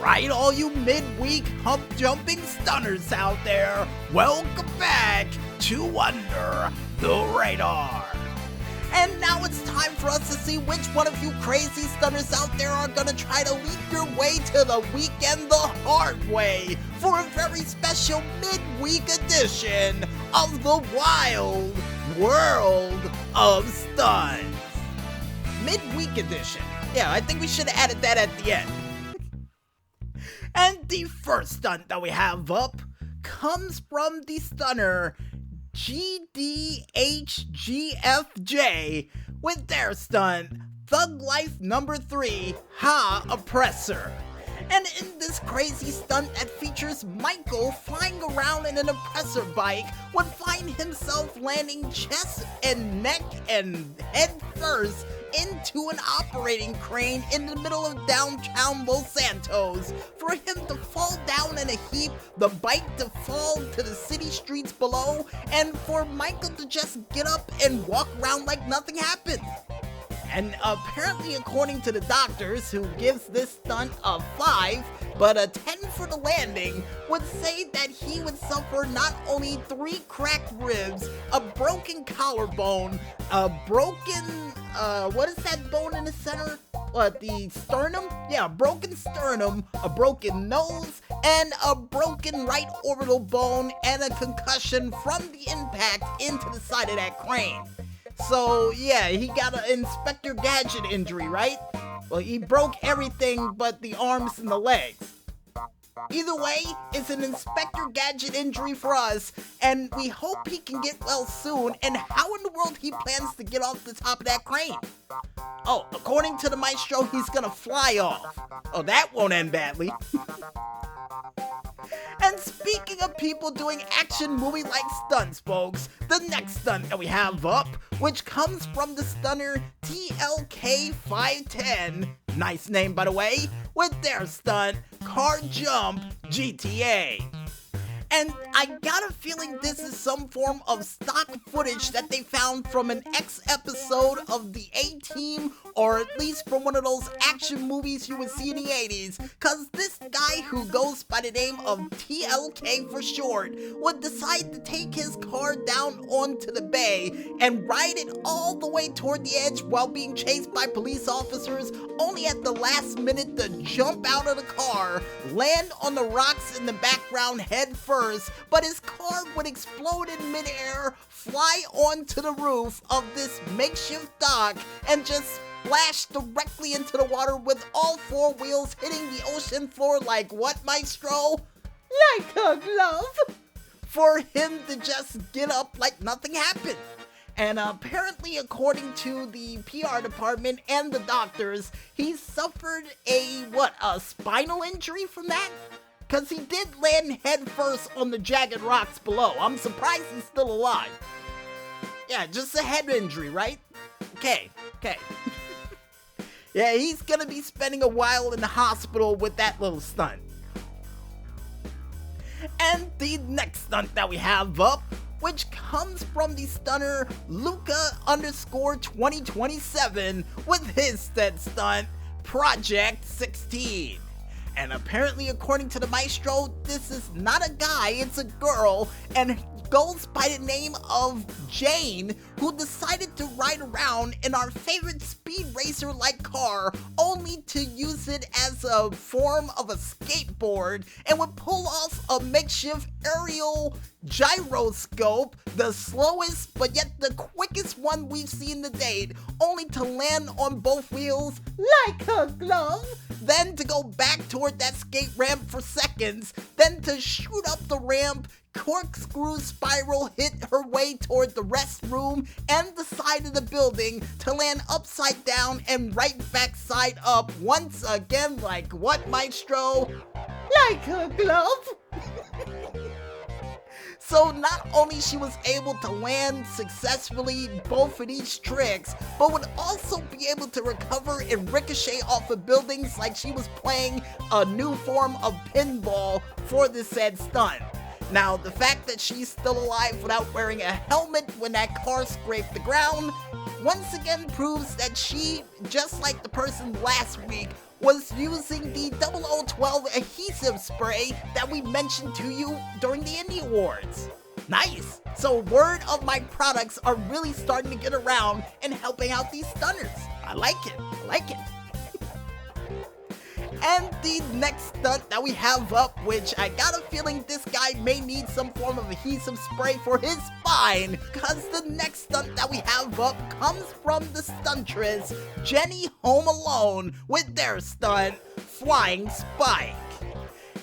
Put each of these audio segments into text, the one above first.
Alright, all you midweek hump jumping stunners out there, welcome back to Under the Radar. And now it's time for us to see which one of you crazy stunners out there are gonna try to leap your way to the weekend the hard way for a very special midweek edition of the Wild World of Stunts. Midweek edition. Yeah, I think we should have added that at the end. And the first stunt that we have up comes from the stunner GDHGFJ with their stunt, Thug Life number 3, Ha Oppressor. And in this crazy stunt that features Michael flying around in an oppressor bike would find himself landing chest and neck and head first into an operating crane in the middle of downtown Los Santos, for him to fall down in a heap, the bike to fall to the city streets below, and for Michael to just get up and walk around like nothing happened. And apparently, according to the doctors, who gives this stunt a 5, but a 10 for the landing, would say that he would suffer not only 3 cracked ribs, a broken collarbone, a broken, what is that bone in the center? What, the sternum? Yeah, a broken sternum, a broken nose, and a broken right orbital bone, and a concussion from the impact into the side of that crane. So, yeah, he got an Inspector Gadget injury, right? Well, he broke everything but the arms and the legs. Either way, it's an Inspector Gadget injury for us, and we hope he can get well soon, and how in the world he plans to get off the top of that crane. Oh, according to the maestro, he's gonna fly off. Oh, that won't end badly. And speaking of people doing action movie-like stunts, folks, the next stunt that we have up, which comes from the stunner TLK510, nice name by the way, with their stunt, Car Jump GTA. And I got a feeling this is some form of stock footage that they found from an episode of the A-Team, or at least from one of those action movies you would see in the 80s, cause this guy who goes by the name of TLK for short would decide to take his car down onto the bay and ride it all the way toward the edge while being chased by police officers, only at the last minute to jump out of the car, land on the rocks in the background head first, but his car would explode in midair, fly onto the roof of this makeshift dock, and just splash directly into the water with all 4 wheels hitting the ocean floor like what, maestro? Like a glove! For him to just get up like nothing happened. And apparently, according to the PR department and the doctors, he suffered a spinal injury from that? Because he did land head first on the jagged rocks below. I'm surprised he's still alive. Yeah, just a head injury, right? Okay. Yeah, he's gonna be spending a while in the hospital with that little stunt. And the next stunt that we have up, which comes from the stunner Luca_2027 with his said stunt, Project 16. And apparently, according to the maestro, this is not a guy, it's a girl, and goes by the name of Jane, who decided to ride around in our favorite speed racer-like car, only to use it as a form of a skateboard, and would pull off a makeshift aerial gyroscope, the slowest but yet the quickest one we've seen to date, only to land on both wheels like a glove, then to go back toward that skate ramp for seconds, then to shoot up the ramp, corkscrew spiral, hit her way toward the restroom and the side of the building to land upside down and right back side up once again like what, maestro? Like a glove? So not only she was able to land successfully both of these tricks, but would also be able to recover and ricochet off of buildings like she was playing a new form of pinball for this said stunt. Now, the fact that she's still alive without wearing a helmet when that car scraped the ground once again proves that she, just like the person last week, was using the 0012 adhesive spray that we mentioned to you during the Indie Awards. Nice! So word of my products are really starting to get around and helping out these stunners. I like it. And the next stunt that we have up, which I got a feeling this guy may need some form of adhesive spray for his spine, cause the next stunt that we have up comes from the stuntress Jenny Home Alone with their stunt, Flying Spike.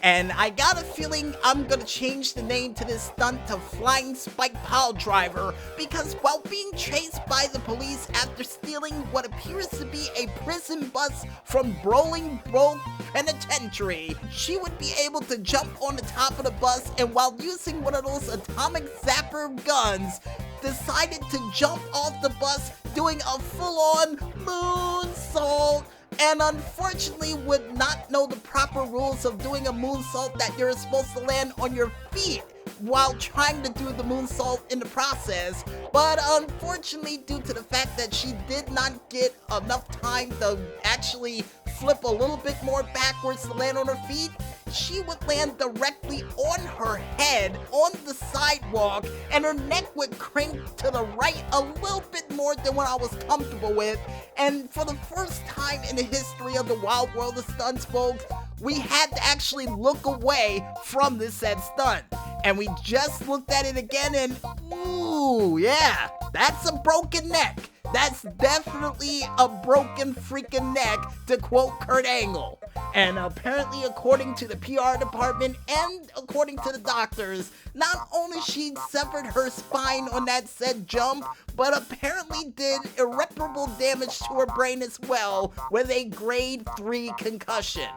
And I got a feeling I'm gonna change the name to this stunt to Flying Spike Pile Driver, because while being chased by the police after stealing what appears to be a prison bus from Rolling Broke Penitentiary, she would be able to jump on the top of the bus, and while using one of those atomic zapper guns, decided to jump off the bus doing a full-on moonsault, and unfortunately would not know the proper rules of doing a moonsault, that you're supposed to land on your feet while trying to do the moonsault in the process. But unfortunately, due to the fact that she did not get enough time to actually flip a little bit more backwards to land on her feet, she would land directly on her head on the sidewalk, and her neck would crank to the right a little bit more than what I was comfortable with. And for the first time in the history of the wild world of stunts, folks, we had to actually look away from this said stunt. And we just looked at it again and, ooh, yeah, that's a broken neck. That's definitely a broken freaking neck, to quote Kurt Angle. And apparently, according to the PR department and according to the doctors, not only she severed her spine on that said jump, but apparently did irreparable damage to her brain as well, with a grade 3 concussion.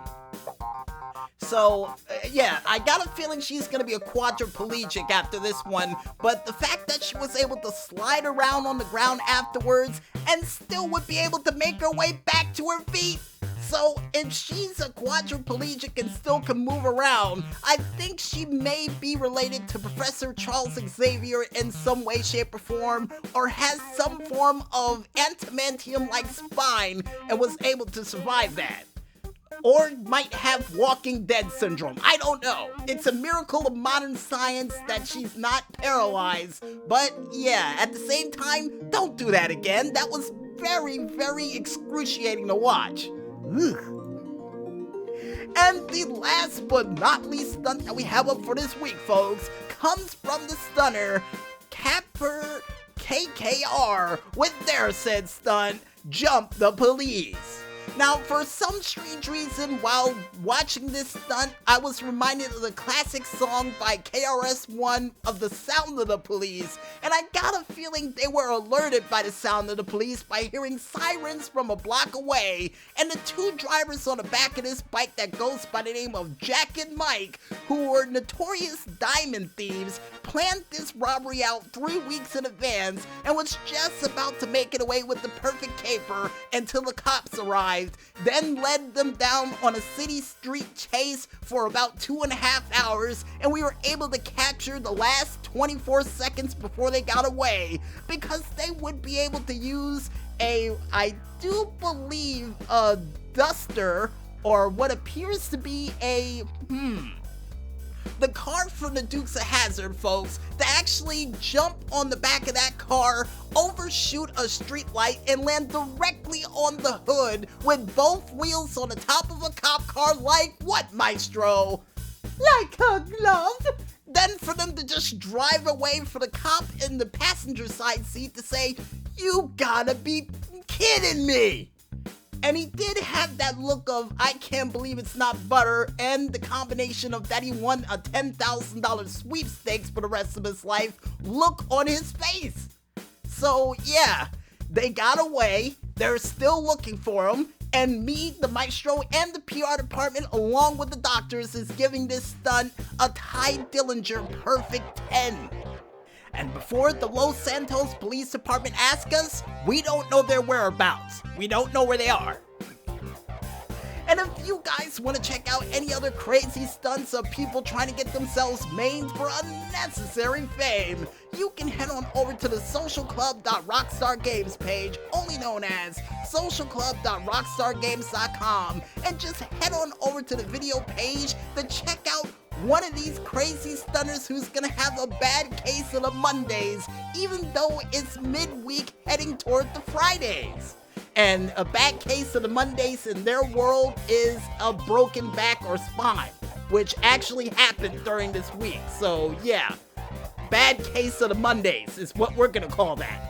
So, yeah, I got a feeling she's going to be a quadriplegic after this one, but the fact that she was able to slide around on the ground afterwards and still would be able to make her way back to her feet. So, if she's a quadriplegic and still can move around, I think she may be related to Professor Charles Xavier in some way, shape, or form, or has some form of adamantium-like spine and was able to survive that. Or might have Walking Dead syndrome. I don't know. It's a miracle of modern science that she's not paralyzed. But yeah, at the same time, don't do that again. That was very, very excruciating to watch. Ugh. And the last but not least stunt that we have up for this week, folks, comes from the stunner Capper KKR with their said stunt, Jump the Police. Now, for some strange reason, while watching this stunt, I was reminded of the classic song by KRS-One of The Sound of the Police, and I got a feeling they were alerted by the sound of the police by hearing sirens from a block away, and the two drivers on the back of this bike that goes by the name of Jack and Mike, who were notorious diamond thieves, planned this robbery out 3 weeks in advance and was just about to make it away with the perfect caper until the cops arrived, then led them down on a city street chase for about 2.5 hours, and we were able to capture the last 24 seconds before they got away, because they would be able to use I do believe, a duster, or what appears to be the car from the Dukes of Hazzard, folks, to actually jump on the back of that car, overshoot a streetlight, and land directly on the hood with both wheels on the top of a cop car like what, Maestro? Like a glove? Then for them to just drive away for the cop in the passenger side seat to say, "You gotta be kidding me!" And he did have that look of, I can't believe it's not butter, and the combination of that he won a $10,000 sweepstakes for the rest of his life look on his face. So yeah, they got away, they're still looking for him, and me, the Maestro, and the PR department, along with the doctors, is giving this stunt a Ty Dillinger perfect 10. And before the Los Santos Police Department asks us, we don't know their whereabouts. We don't know where they are. And if you guys want to check out any other crazy stunts of people trying to get themselves maimed for unnecessary fame, you can head on over to the socialclub.rockstargames page, only known as socialclub.rockstargames.com, and just head on over to the video page to check out one of these crazy stunners who's gonna have a bad case of the Mondays, even though it's midweek heading toward the Fridays. And a bad case of the Mondays in their world is a broken back or spine, which actually happened during this week. So yeah, bad case of the Mondays is what we're gonna call that.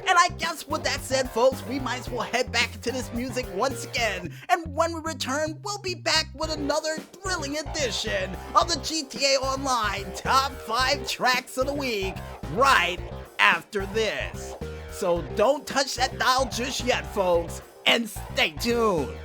And I guess with that said, folks, we might as well head back into this music once again. And when we return, we'll be back with another thrilling edition of the GTA Online Top 5 Tracks of the Week right after this. So don't touch that dial just yet, folks, and stay tuned.